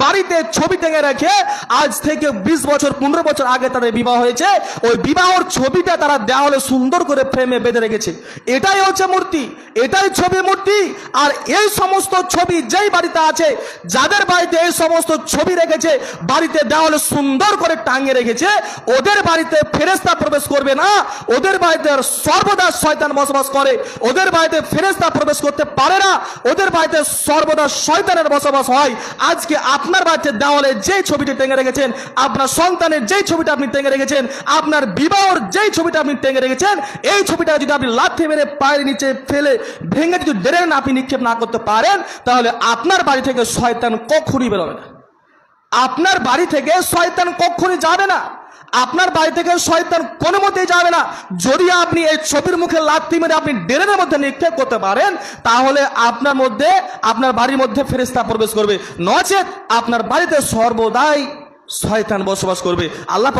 বাড়িতে ছবি টেঙে রেখে আজ থেকে 20 বছর 15 বছর আগে তাদের বিবাহ হয়েছে, ওই বিবাহর ছবিটা তারা দেওয়ালে সুন্দর করে ফ্রেমে বেঁধে রেখেছে। এটাই হচ্ছে মূর্তি, এটাই ছবি মূর্তি। আর এই সমস্ত ছবি যেই বাড়িতে আছে, যাদের বাড়িতে এই সমস্ত ছবি রেখেছে, বাড়িতে দেওয়ালে সুন্দর করে টাঙিয়ে রেখেছে, ওদের বাড়িতে ফেরেশতা প্রবেশ করবে না। ওদের বাড়িতে সর্বদা শয়তান বসবাস করে, ওদের বাড়িতে ফেরেশতা প্রবেশ করতে পারে না, ওদের বাড়িতে সর্বদা শয়তানের বসবাস হয়। আজকে আপনার বাড়িতে দেওয়ালে যেই ছবিটি টেঙে রেখেছেন, আপনার সন্তানের যেই ছবিটা আপনি টেঙে রেখেছেন, আপনার বিবাহর যেই ছবিটা আপনি টেঙে রেখেছেন, এই ছবিটা যদি আপনি লাথি মেরে পায়ের নিচে ফেলে ভেঙে যদি ড্রেন আপনি নিক্ষেপ না করতে পারেন, তাহলে আপনার বাড়ি থেকে শয়তান কখনই বেরোবে না। আপনার বাড়ি থেকে শয়তান কখনই যাবে না, আপনার বাড়ি থেকে শয়তান কোনো মতেই যাবে না। যদি আপনি এই ছবির মুখে লাথি মেরে আপনি ড্রেনের মধ্যে নিক্ষেপ করতে পারেন, তাহলে আপনার মধ্যে, আপনার বাড়ির মধ্যে ফেরেশতা প্রবেশ করবে, নচেত আপনার বাড়িতে সর্বদাই শয়তান বসবাস করবে। আল্লাহ